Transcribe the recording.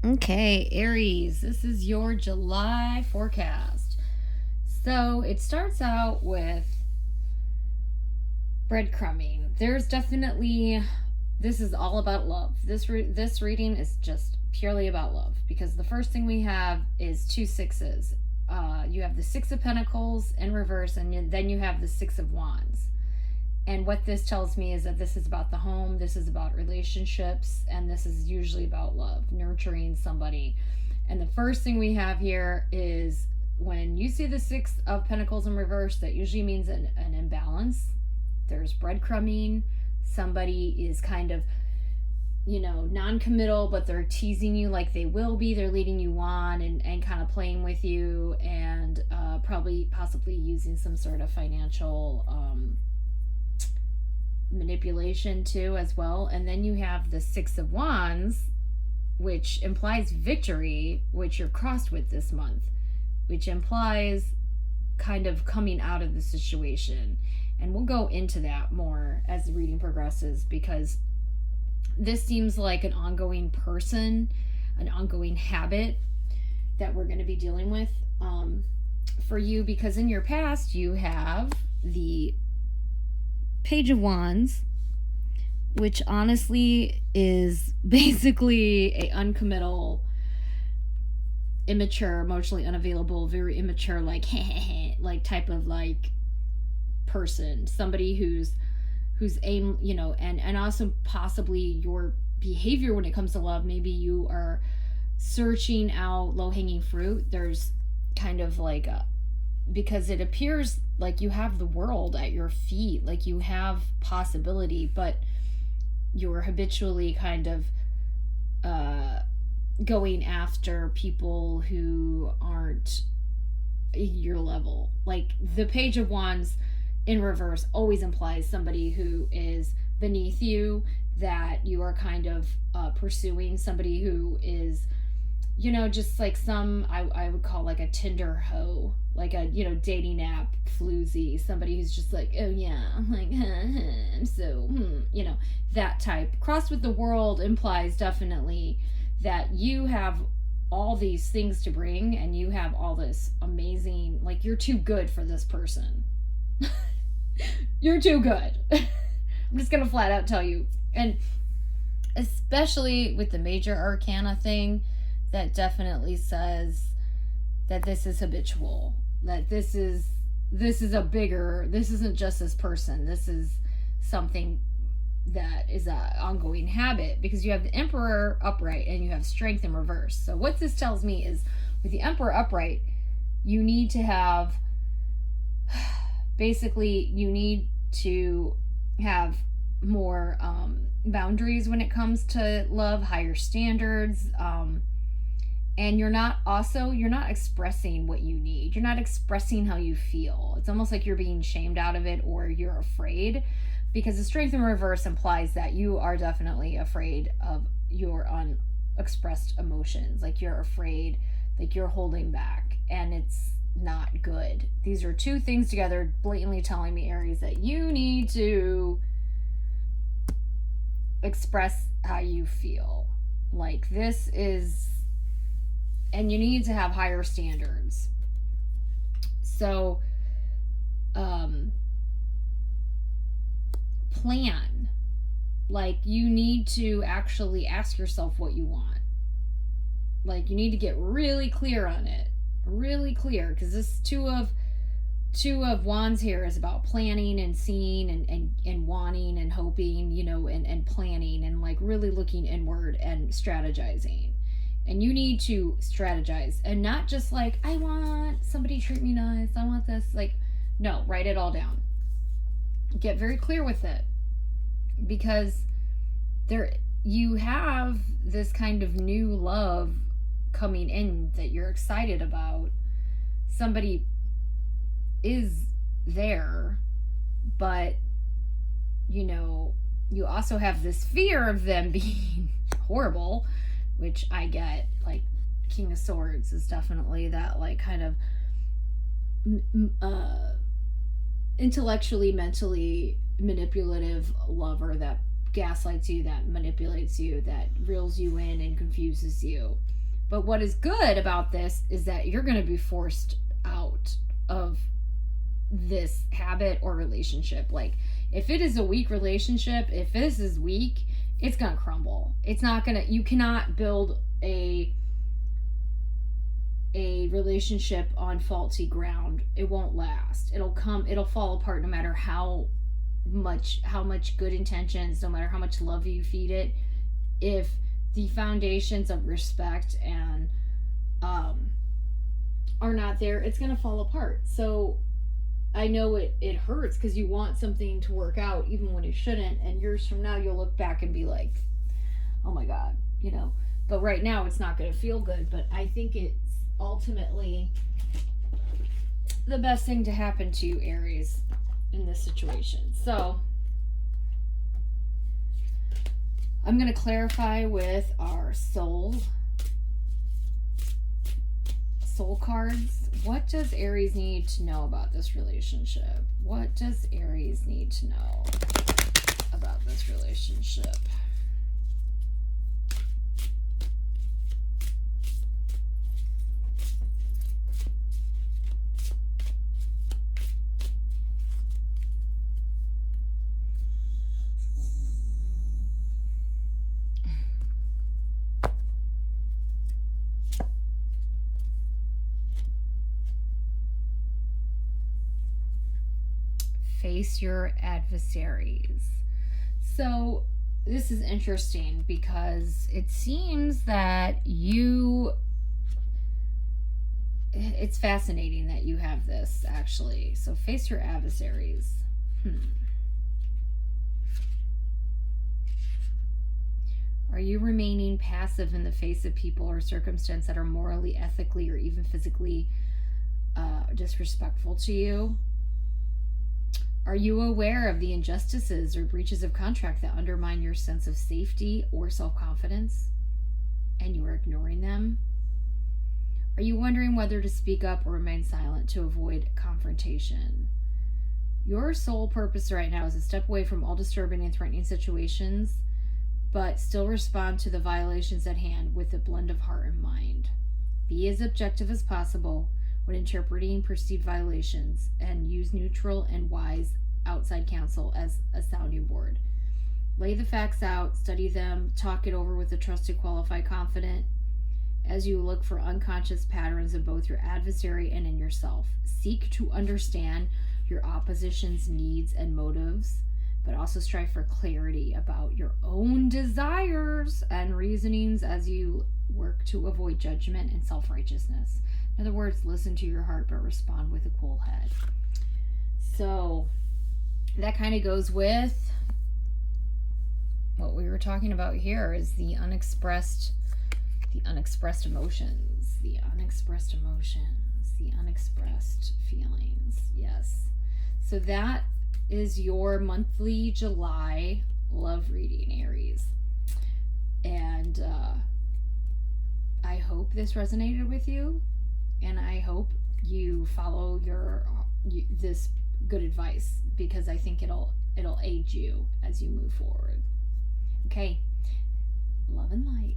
Okay, Aries, this is your July forecast. So it starts out with breadcrumbing. There's definitely, this is all about love. This reading is just purely about love because the first thing we have is two sixes. You have the Six of Pentacles in reverse, and then you have the Six of Wands. And what this tells me is that this is about the home, this is about relationships, and this is usually about love, nurturing somebody. And the first thing we have here is when you see the Six of Pentacles in reverse, that usually means an imbalance. There's breadcrumbing. Somebody is kind of, non-committal, but they're teasing you like they will be. They're leading you on and kind of playing with you, and possibly using some sort of financial manipulation too as well. And then you have the Six of Wands, which implies victory, which you're crossed with this month, which implies kind of coming out of the situation. And we'll go into that more as the reading progresses, because this seems like an ongoing person, an ongoing habit that we're going to be dealing with for you, because in your past you have the Page of Wands, which honestly is basically a uncommittal, immature, emotionally unavailable, very immature, like type of person, somebody who's aim, and also possibly your behavior when it comes to love. Maybe you are searching out low-hanging fruit. There's kind of because it appears like you have the world at your feet, like you have possibility, but you're habitually kind of going after people who aren't your level. Like the Page of Wands in reverse always implies somebody who is beneath you, that you are kind of pursuing, somebody who is, just like I would call like a Tinder hoe, like a, dating app floozy, somebody who's just like, oh yeah, like, so, that type. Crossed with the world implies definitely that you have all these things to bring, and you have all this amazing, like, you're too good for this person. You're too good. I'm just gonna flat out tell you. And especially with the major arcana thing, that definitely says that this is habitual, that this isn't just this person, this is something that is an ongoing habit, because you have the Emperor upright and you have Strength in reverse. So what this tells me is, with the Emperor upright, you need to have basically you need to have more boundaries when it comes to love, higher standards, and you're not expressing what you need. You're not expressing how you feel. It's almost like you're being shamed out of it, or you're afraid, because the Strength in reverse implies that you are definitely afraid of your unexpressed emotions. Like you're afraid, like you're holding back, and it's not good. These are two things together blatantly telling me, Aries, that you need to express how you feel. Like this is, and you need to have higher standards. So plan. Like you need to actually ask yourself what you want. Like you need to get really clear on it. Really clear, because this two of Wands here is about planning and seeing and wanting and hoping, and planning, and like really looking inward and strategizing. And you need to strategize, and not just like, I want somebody to treat me nice, I want this. Like, no, write it all down. Get very clear with it, because you have this kind of new love coming in that you're excited about. Somebody is there, but you also have this fear of them being horrible, which I get. Like King of Swords is definitely that, like, kind of intellectually, mentally manipulative lover that gaslights you, that manipulates you, that reels you in and confuses you. But what is good about this is that you're going to be forced out of this habit or relationship. Like, if it is a weak relationship, if this is weak, it's going to crumble. It's not going to, you cannot build a relationship on faulty ground. It won't last. It'll fall apart no matter how much good intentions, no matter how much love you feed it. If the foundations of respect and are not there, it's going to fall apart. So I know it hurts because you want something to work out even when it shouldn't, and years from now you'll look back and be like, oh my God, but right now it's not going to feel good. But I think it's ultimately the best thing to happen to you, Aries, in this situation. So I'm going to clarify with our soul cards. What does Aries need to know about this relationship? What does Aries need to know about this relationship? Face your adversaries. So this is interesting because it seems that it's fascinating that you have this, actually. So face your adversaries. Are you remaining passive in the face of people or circumstance that are morally, ethically, or even physically disrespectful to you? Are you aware of the injustices or breaches of contract that undermine your sense of safety or self-confidence, and you are ignoring them? Are you wondering whether to speak up or remain silent to avoid confrontation? Your sole purpose right now is to step away from all disturbing and threatening situations, but still respond to the violations at hand with a blend of heart and mind. Be as objective as possible when interpreting perceived violations, and use neutral and wise outside counsel as a sounding board. Lay the facts out, study them, talk it over with a trusted, qualified, confident, as you look for unconscious patterns in both your adversary and in yourself. Seek to understand your opposition's needs and motives, but also strive for clarity about your own desires and reasonings as you work to avoid judgment and self-righteousness. In other words, listen to your heart, but respond with a cool head. So that kind of goes with what we were talking about here, is the unexpressed emotions, the unexpressed feelings. Yes. So that is your monthly July love reading, Aries. And I hope this resonated with you. And I hope you follow this good advice, because I think it'll aid you as you move forward. Okay. Love and light.